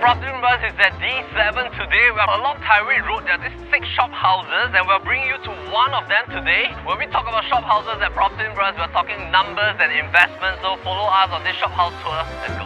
Propertylimbrothers is at D7 today. We are along Tyrwhitt Road. There are these 6 shophouses and we're bringing you to one of them today. When we talk about shophouses at Propertylimbrothers, we're talking numbers and investments. So follow us on this shophouse tour. Let's go.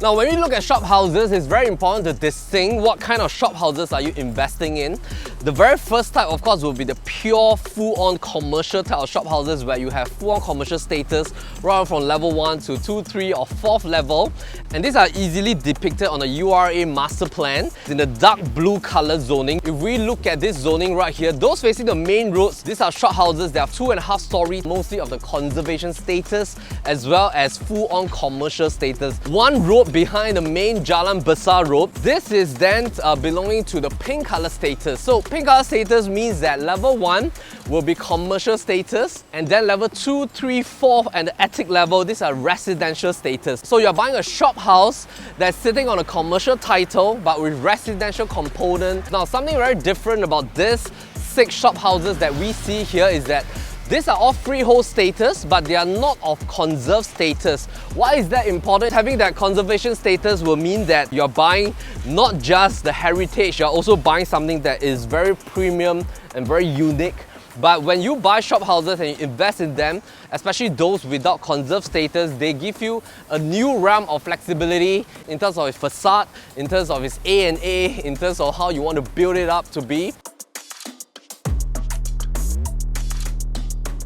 Now, when we look at shophouses, it's very important to distinguish what kind of shophouses are you investing in. The very first type, of course, will be the pure full-on commercial type of shophouses where you have full-on commercial status right from level 1 to 2, 3 or 4th level. And these are easily depicted on a URA master plan in the dark blue color zoning. If we look at this zoning right here, those facing the main roads, these are shophouses. They have 2.5 stories, mostly of the conservation status as well as full-on commercial status. One road behind the main Jalan Besar road. This is then belonging to the pink color status. So pink color status means that level 1 will be commercial status, and then level 2, 3, 4 and the attic level, these are residential status. So you're buying a shop house that's sitting on a commercial title but with residential component. Now, something very different about this 6 shop houses that we see here is that these are all freehold status, but they are not of conserved status. Why is that important? Having that conservation status will mean that you're buying not just the heritage, you're also buying something that is very premium and very unique. But when you buy shop houses and you invest in them, especially those without conserved status, they give you a new realm of flexibility in terms of its facade, in terms of its A&A, in terms of how you want to build it up to be.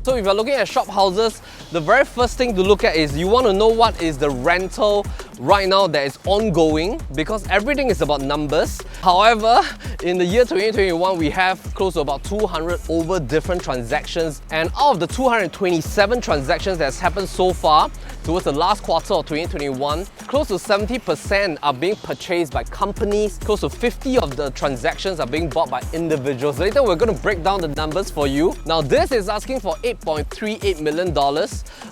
So if you're looking at shop houses, the very first thing to look at is you want to know what is the rental right now that is ongoing, because everything is about numbers. However, in the year 2021, we have close to about 200 over different transactions, and out of the 227 transactions that's happened so far towards the last quarter of 2021, close to 70% are being purchased by companies. Close to 50 of the transactions are being bought by individuals. Later, we're going to break down the numbers for you. Now, this is asking for $8.38 million.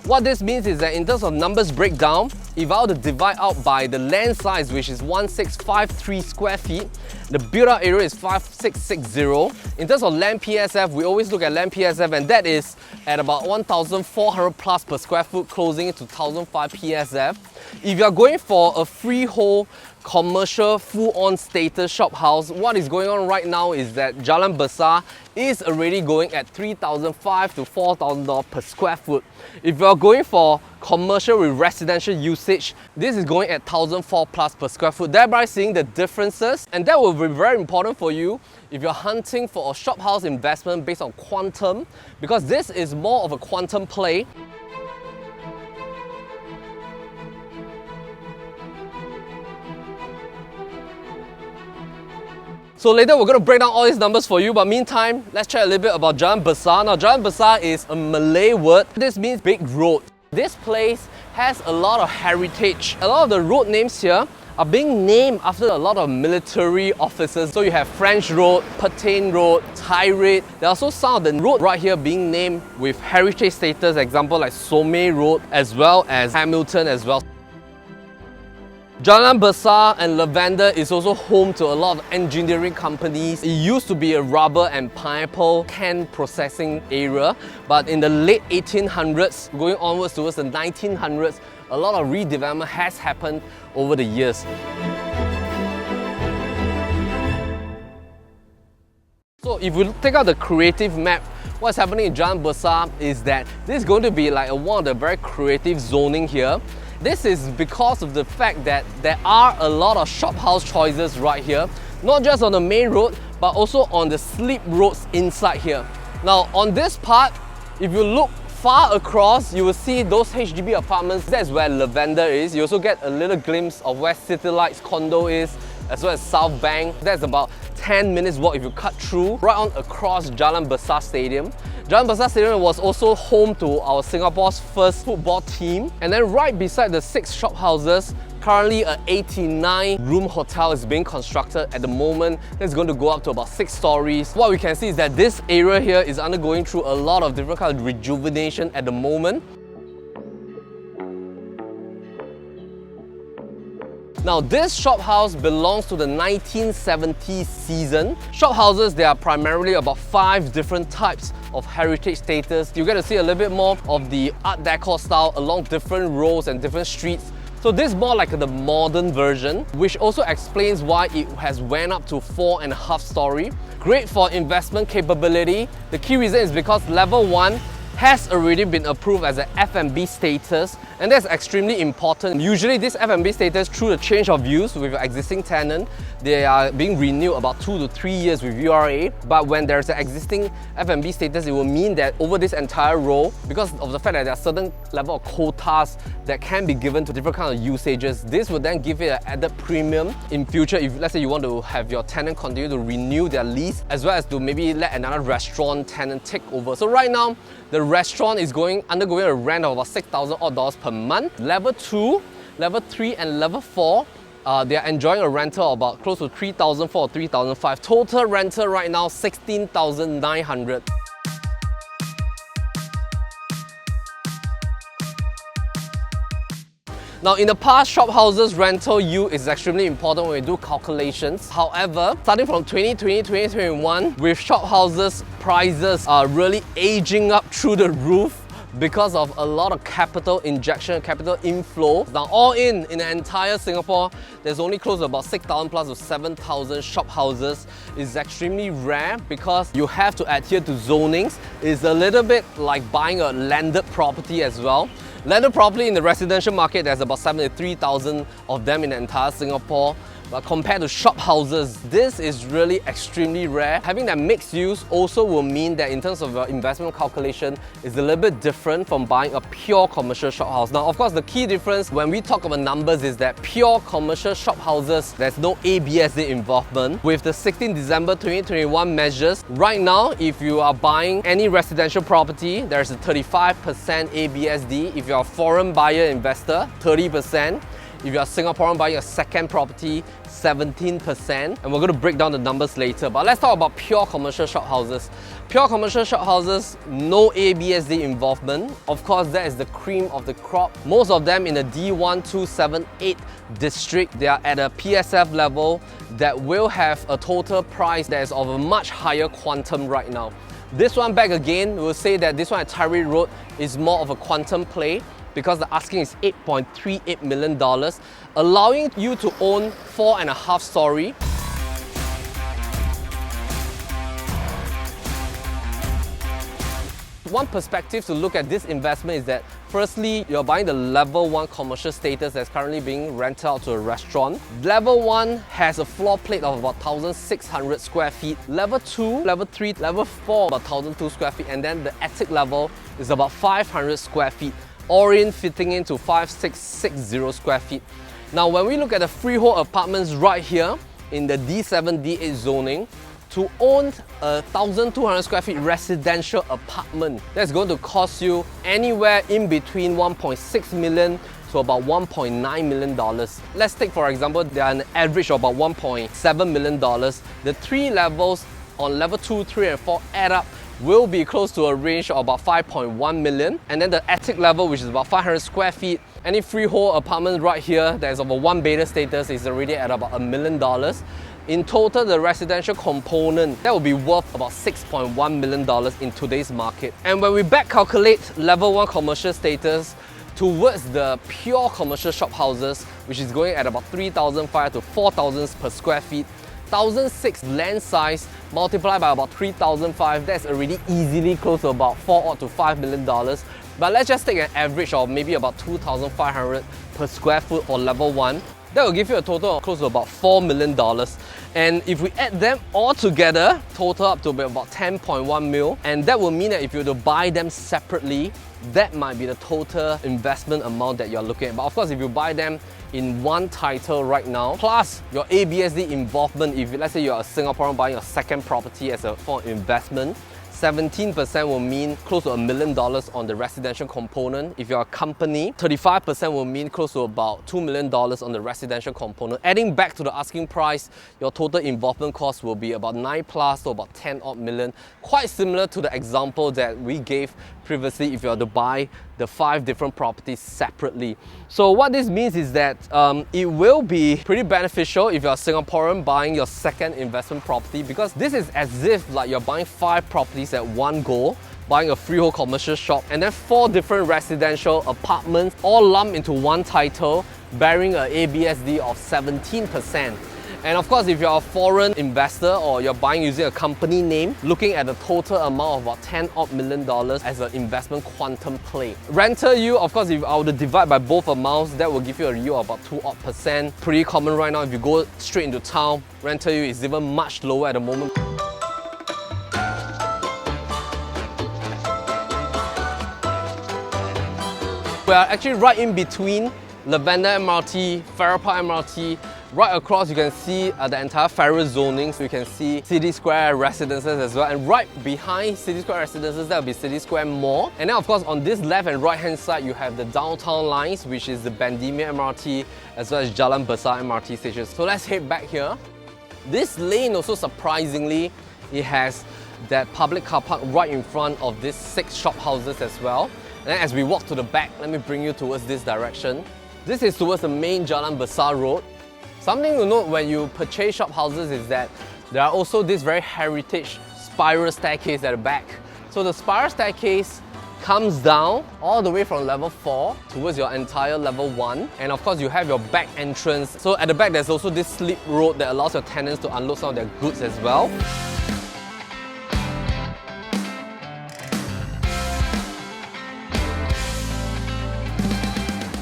What this means is that in terms of numbers breakdown, if I were to divide out by the land size, which is 1653 square feet, the build-out area is 5660. In terms of land PSF, we always look at land PSF, and that is at about 1,400 plus per square foot, closing it to 1,005 PSF. If you're going for a freehold commercial full-on status shop house, what is going on right now is that Jalan Besar is already going at $3,500 to $4,000 per square foot. If you're going for commercial with residential usage, this is going at 1,004 plus per square foot, thereby seeing the differences. And that will be very important for you if you're hunting for a shop house investment based on quantum, because this is more of a quantum play. So later we're going to break down all these numbers for you, but meantime, let's chat a little bit about Jalan Besar. Now, Jalan Besar is a Malay word. This means big road. This place has a lot of heritage. A lot of the road names here are being named after a lot of military officers. So you have French Road, Pertain Road, Tyrwhitt. There are also some of the road right here being named with heritage status, example like Somme Road, as well as Hamilton as well. Jalan Besar and Lavender is also home to a lot of engineering companies. It used to be a rubber and pineapple can processing area, but in the late 1800s, going onwards towards the 1900s, a lot of redevelopment has happened over the years. So if we take out the creative map, what's happening in Jalan Besar is that this is going to be like one of the very creative zoning here. This is because of the fact that there are a lot of shop house choices right here, not just on the main road, but also on the slip roads inside here. Now, on this part, if you look far across, you will see those HDB apartments. That's where Lavender is. You also get a little glimpse of where City Lights condo is, as well as South Bank. That's about 10 minutes walk if you cut through, right on across Jalan Besar Stadium. Jalan Besar Stadium was also home to our Singapore's first football team. And then right beside the 6 shop houses, currently an 89-room hotel is being constructed at the moment. It's going to go up to about 6 stories. What we can see is that this area here is undergoing through a lot of different kinds of rejuvenation at the moment. Now this shop house belongs to the 1970s season. Shop houses, there are primarily about 5 different types of heritage status. You get to see a little bit more of the Art Deco style along different rows and different streets. So this is more like the modern version, which also explains why it has went up to 4.5 story. Great for investment capability. The key reason is because level 1 has already been approved as an F&B status, and that's extremely important. Usually this F&B status, through the change of use with your existing tenant, they are being renewed about 2 to 3 years with URA. But when there's an existing F&B status, it will mean that over this entire row, because of the fact that there are certain level of quotas that can be given to different kinds of usages, this will then give it an added premium in future if, let's say, you want to have your tenant continue to renew their lease, as well as to maybe let another restaurant tenant take over. So right now, the restaurant is undergoing a rent of about $6,000 odd per month. Level 2, Level 3 and Level 4, they are enjoying a rental of about close to $3,400 or $3,500. Total rental right now, $16,900. Now in the past, shop houses rental yield is extremely important when we do calculations. However, starting from 2020, 2021, with shop houses, prices are really aging up through the roof because of a lot of capital injection, capital inflow. Now all in the entire Singapore, there's only close to about 6,000 plus to 7,000 shop houses. It's extremely rare because you have to adhere to zonings. It's a little bit like buying a landed property as well. Landed property in the residential market, there's about 73,000 of them in the entire Singapore. But compared to shop houses, this is really extremely rare. Having that mixed use also will mean that in terms of your investment calculation, it's a little bit different from buying a pure commercial shop house. Now, of course, the key difference when we talk about numbers is that pure commercial shop houses, there's no ABSD involvement. With the 16 December 2021 measures, right now, if you are buying any residential property, there's a 35% ABSD. If you're a foreign buyer investor, 30%. If you're a Singaporean buying a second property, 17%. And we're going to break down the numbers later. But let's talk about pure commercial shop houses. Pure commercial shop houses, no ABSD involvement. Of course, that is the cream of the crop. Most of them in the D1278 district, they are at a PSF level that will have a total price that is of a much higher quantum right now. This one back again, we'll say that this one at Tyrwhitt Road is more of a quantum play, because the asking is $8.38 million, allowing you to own 4.5 story. One perspective to look at this investment is that firstly, you're buying the level 1 commercial status that's currently being rented out to a restaurant. Level 1 has a floor plate of about 1,600 square feet. Level 2, Level 3, Level 4 about 1,002 square feet, and then the attic level is about 500 square feet. All in fitting into 5,660 square feet. Now when we look at the freehold apartments right here in the D7, D8 zoning, to own a 1,200 square feet residential apartment, that's going to cost you anywhere in between 1.6 million to about $1.9 million. Let's take for example, they are an average of about $1.7 million. The 3 levels on level 2, 3 and 4 add up will be close to a range of about 5.1 million. And then the attic level, which is about 500 square feet, any freehold apartment right here that is of a 1 beta status is already at about $1 million. In total, the residential component, that will be worth about $6.1 million in today's market. And when we back calculate level 1 commercial status towards the pure commercial shop houses, which is going at about 3,500 to 4,000 per square feet, 1,006 land size multiplied by about 3,005, that's already easily close to about $4 to $5 million. But let's just take an average of maybe about 2,500 per square foot for level 1. That will give you a total of close to about $4 million. And if we add them all together, total up to about 10.1 mil. And that will mean that if you were to buy them separately, that might be the total investment amount that you're looking at. But of course, if you buy them in one title right now, plus your ABSD involvement, if let's say you're a Singaporean buying a second property as a form of investment, 17% will mean close to $1 million on the residential component. If you're a company, 35% will mean close to about $2 million on the residential component. Adding back to the asking price, your total involvement cost will be about 9 plus to about 10 odd million. Quite similar to the example that we gave previously if you are to buy the 5 different properties separately. So what this means is that it will be pretty beneficial if you're a Singaporean buying your second investment property, because this is as if like you're buying 5 properties at one go, buying a freehold commercial shop and then 4 different residential apartments all lumped into one title, bearing an ABSD of 17%. And of course, if you're a foreign investor or you're buying using a company name, looking at the total amount of about $10 million as an investment quantum play. Rental yield, of course, if I were to divide by both amounts, that will give you a yield of about 2%. Pretty common right now. If you go straight into town, rental yield is even much lower at the moment. We are actually right in between Lavender MRT, Farrer Park MRT. Right across you can see the entire Farrer zoning, so you can see City Square Residences as well, and right behind City Square Residences that will be City Square Mall. And then of course on this left and right hand side you have the downtown lines, which is the Bendemeer MRT as well as Jalan Besar MRT stations. So let's head back here. This lane also, surprisingly, it has that public car park right in front of these 6 shop houses as well. And then as we walk to the back, let me bring you towards this direction. This is towards the main Jalan Besar Road. Something to note when you purchase shop houses is that there are also this very heritage spiral staircase at the back. So the spiral staircase comes down all the way from level 4 towards your entire level 1. And of course you have your back entrance. So at the back there's also this slip road that allows your tenants to unload some of their goods as well.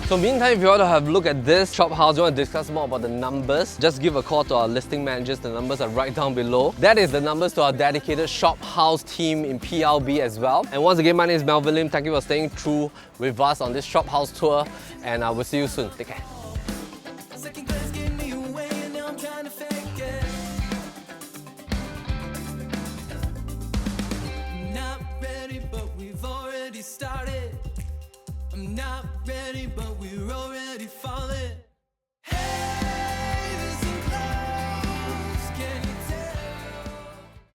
So meantime, if you want to have a look at this shop house, you want to discuss more about the numbers, just give a call to our listing managers. The numbers are right down below. That is the numbers to our dedicated shop house team in PLB as well. And once again, my name is Melvin Lim. Thank you for staying through with us on this shop house tour, and I will see you soon. Take care. I'm not ready, but we're already falling.